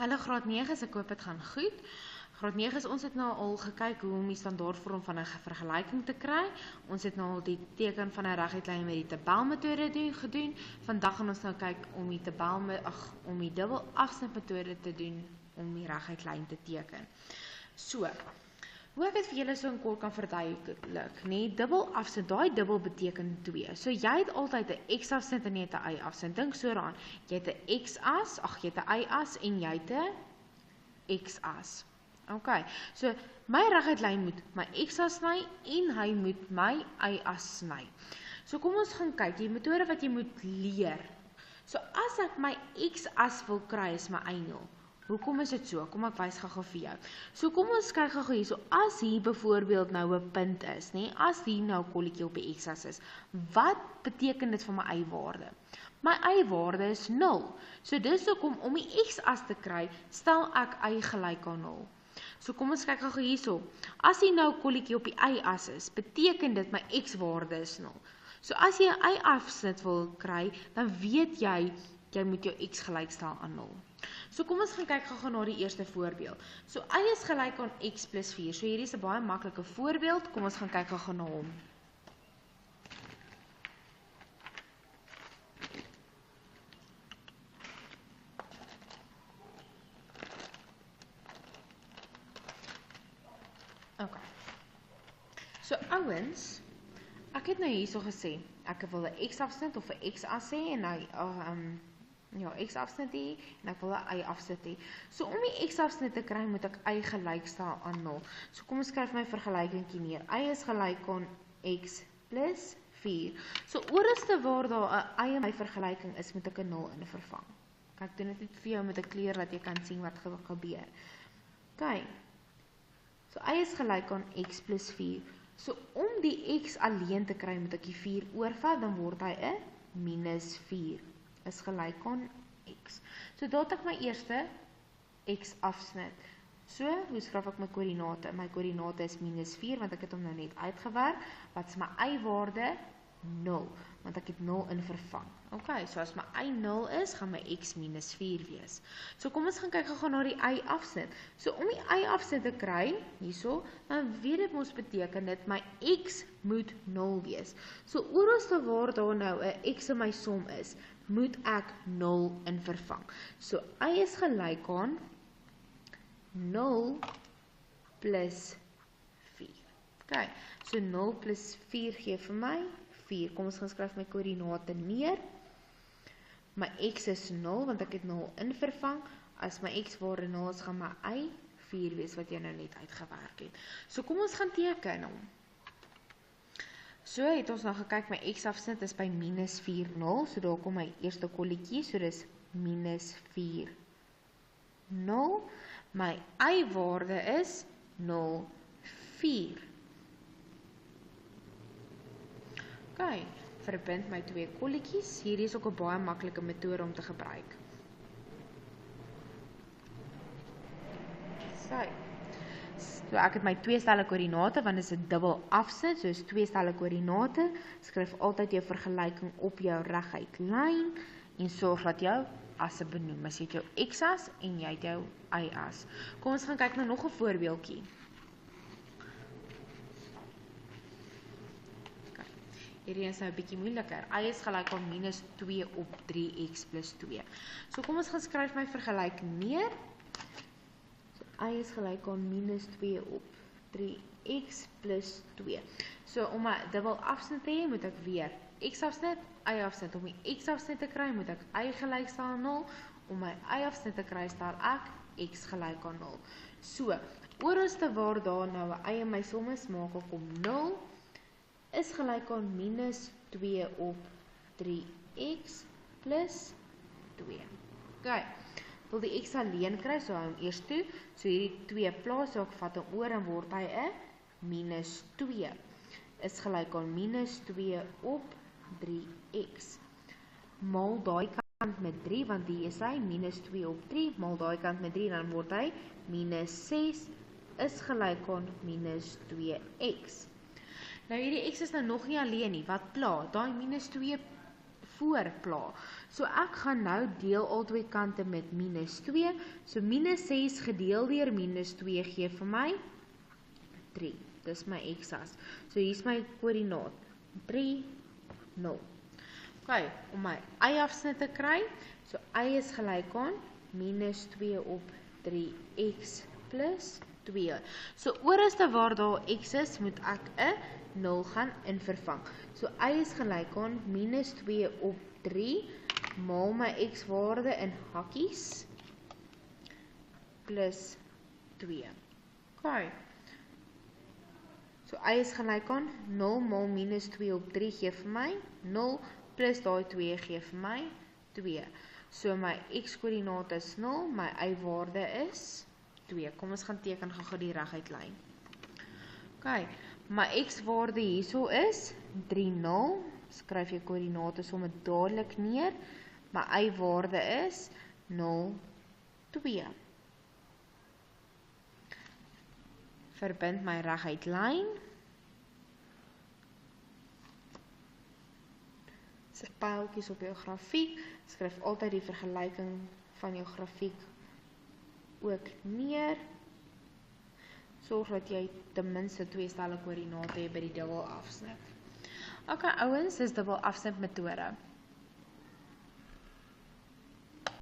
Hallo graad 9, ek hoop dit gaan goed. Graad 9 is ons het nou al gekyk hoe om die standaardvorm van 'n vergelyking te kry. Ons het nou al die teken van 'n reguit lyn met die tabelmetode gedoen. Vandag gaan ons nou kyk om die dubbel afsnitmetode te doen om die reguit lyn te teken. So, hoe ek dit vir julle so in kort kan verduidelik, nee, dubbel afsnit, daai dubbel beteken 2. So jy het altyd 'n x-afsnit en jy het 'n y-afsnit. Dink so daaraan, jy het 'n x-as, jy het 'n y-as en jy het 'n x-as. OK, so my reguit lyn moet my x-as sny en hy moet my y-as sny. So kom ons gaan kyk, die metode wat jy moet leer. So as ek my x-as wil kry is my y0. Hoekom is dit so? Kom ek wys gou vir jou. So kom ons kyk gou hier. So as hier byvoorbeeld nou 'n punt is, nê? As hier nou 'n kolletjie op die x-as is, wat beteken dit vir my y-waarde? My y-waarde is 0. So dis hoekom om die x-as te kry, stel ek y gelyk aan 0. So kom ons kyk gou hierso. As hier nou 'n kolletjie op die y-as is, beteken dit my x-waarde is 0. So as jy 'n y-afsnit wil kry, dan weet jy moet jou x gelyk stel aan 0. So kom ons gaan kyk gou na die eerste voorbeeld. So y is gelyk aan x plus 4. So hierdie is 'n baie maklike voorbeeld. Kom ons gaan kyk gou na hom. OK. So ouens, ek het nou hierso gesê, ek wil 'n x-afsnit of 'n x-as hê en nou x-afsnit hê en ek wil 'n y-afsnit hê. So om die x-afsnit te kry, moet ek y gelyk stel aan 0. So kom ons skryf my vergelykingkie neer. Y is gelyk aan x plus 4. So oralste waar daar 'n y in my vergelyking is, moet ek 'n 0 in vervang. Ek doen dit net vir jou met 'n kleur dat jy kan sien wat gebeur. OK. So y is gelyk aan x plus 4. So om die x alleen te kry, moet ek die 4 oorvat, dan word hy 'n minus 4. Is gelyk aan x. So daar het ek my eerste x-afsnit. So, hoe skryf ek my koördinate? My koördinate is minus 4, want ek het hom nou net uitgewerk. Wat is my y-waarde? 0, want ek het 0 in vervang. OK, so as my y 0 is, gaan my x minus 4 wees. So kom ons gaan kyk gou na die y-afsnit. So om die y-afsnit te kry, hierso, dan weet dit mos beteken dit my x moet 0 wees. So oralste waar daar nou 'n x in my som is, moet ek 0 in vervang. So y is gelyk aan 0 plus 4. OK, so 0 plus 4 gee vir my 4. Kom ons gaan skryf my koördinate neer. My x is 0, want ek het 0 in vervang. As my x waarde 0 is, gaan my y 4 wees, wat jy nou net uitgewerk het. So kom ons gaan teken hom. So het ons nou gekyk, my x-afsnit is by minus 4, 0. So daar kom my eerste kolletjie, so dis minus 4, 0. My y-waarde is 0, 4. OK, verbind my twee kolletjies. Hierdie is ook 'n baie maklike metode om te gebruik. So ek het my twee stelle koördinate, want dit is 'n dubbel afsnit, so is twee stelle koördinate. Skryf altyd jou vergelyking op jou reguit lyn en sorg dat jou asse benoem. As jy het jou x-as en jy het jou y-as. Kom ons gaan kyk na nog 'n voorbeeldjie. Hierdie is nou 'n bietjie moeiliker. Y is gelyk aan minus 2 op 3x plus 2. So kom ons gaan skryf my vergelyking neer. So y is gelyk aan minus 2 op 3x plus 2. So om 'n dubbel afsnit te hê, moet ek weer x-afsnit, y-afsnit. Om die x-afsnit te kry, moet ek y gelyk stel aan 0. Om my y-afsnit te kry, stel ek x gelyk aan 0. So, oralste waar daar nou 'n y in my som is, maak ek hom 0. Is gelyk aan minus 2 op 3x plus 2. OK, wil die x alleen kry, so hou hom eers toe. So hierdie 2 plaas, so ek vat hom oor en word hy 'n minus 2. Is gelyk aan minus 2 op 3x. Maal daai kant met 3, want hier is hy, minus 2 op 3. Maal daai kant met 3, dan word hy minus 6. Is gelyk aan minus 2x. Nou hierdie x is nou nog nie alleen nie, wat pla? Daai minus 2 voor pla. So ek gaan nou deel al twee kante met -2. So -6 gedeel deur -2 gee vir my 3. Dis my x-as. So hier is my koördinaat. 3, 0. Ok, om my y-afsnit te kry, so y is gelyk aan -2 op 3x plus 2. So oorste waar daar x is, moet ek 'n 0 gaan invervang. So y is gelyk aan -2 op 3 maal my x-waarde in hakkies plus 2. Ok. So y is gelyk aan 0 maal -2 op 3 gee vir my 0 plus daai 2 gee vir my 2. So my x-koördinaat is 0, my y-waarde is 2. Kom ons gaan teken gou die reguit lyn. Ok, my x-waarde hierso is 3, 0. Skryf jou koördinate sommer dadelik neer. My y-waarde is 0, 2. Verbind my reguit lyn. Sit pyltjies op jou grafiek. Skryf altyd die vergelyking van jou grafiek ook neer. Sorg dat jy ten minste 2 stelle koördinate het by die dubbelafsnit. Ok ouens, dis dubbelafsnit metode.